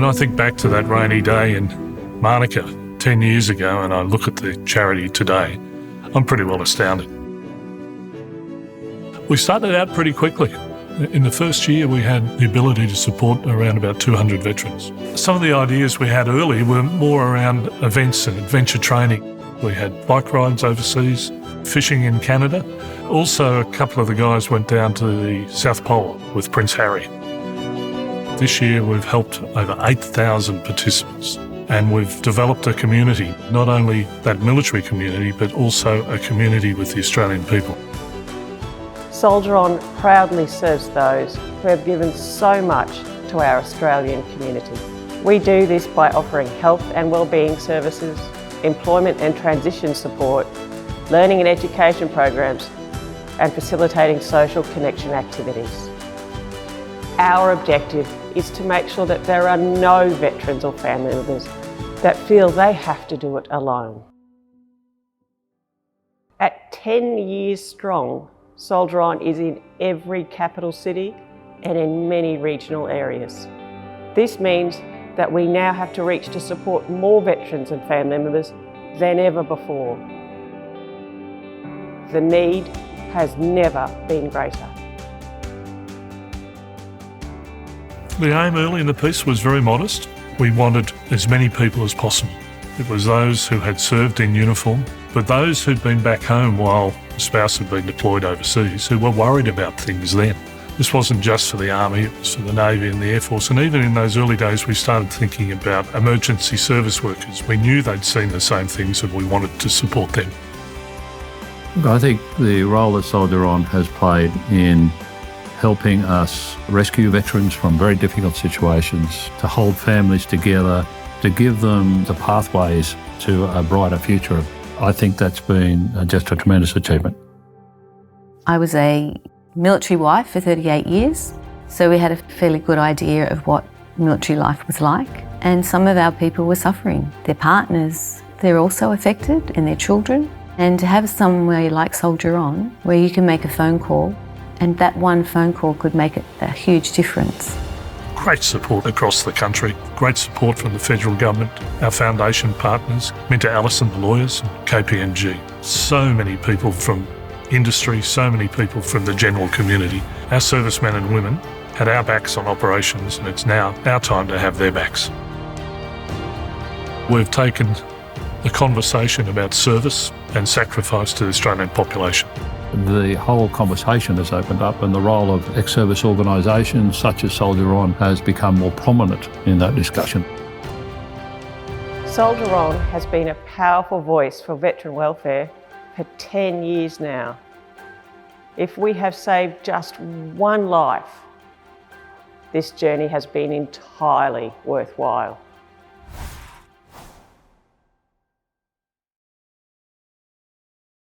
When I think back to that rainy day in Monica 10 years ago and I look at the charity today, I'm pretty well astounded. We started out pretty quickly. In the first year, we had the ability to support around about 200 veterans. Some of the ideas we had early were more around events and adventure training. We had bike rides overseas, fishing in Canada. Also, a couple of the guys went down to the South Pole with Prince Harry. This year, we've helped over 8,000 participants, and we've developed a community, not only that military community, but also a community with the Australian people. Soldier On proudly serves those who have given so much to our Australian community. We do this by offering health and wellbeing services, employment and transition support, learning and education programs, and facilitating social connection activities. Our objective is to make sure that there are no veterans or family members that feel they have to do it alone. At 10 years strong, Soldier On is in every capital city and in many regional areas. This means that we now have to reach to support more veterans and family members than ever before. The need has never been greater. The aim early in the piece was very modest. We wanted as many people as possible. It was those who had served in uniform, but those who'd been back home while the spouse had been deployed overseas, who were worried about things then. This wasn't just for the Army, it was for the Navy and the Air Force. And even in those early days, we started thinking about emergency service workers. We knew they'd seen the same things and we wanted to support them. I think the role that Soldier On has played in helping us rescue veterans from very difficult situations, to hold families together, to give them the pathways to a brighter future, I think that's been just a tremendous achievement. I was a military wife for 38 years, so we had a fairly good idea of what military life was like. And some of our people were suffering. Their partners, they're also affected, and their children. And to have somewhere like Soldier On, where you can make a phone call, and that one phone call could make a huge difference. Great support across the country, great support from the federal government, our foundation partners, Minter Allison, the lawyers, and KPMG. So many people from industry, so many people from the general community. Our servicemen and women had our backs on operations, and it's now our time to have their backs. We've taken the conversation about service and sacrifice to the Australian population. The whole conversation has opened up, and the role of ex-service organisations such as Soldier On has become more prominent in that discussion. Soldier On has been a powerful voice for veteran welfare for 10 years now. If we have saved just one life, this journey has been entirely worthwhile.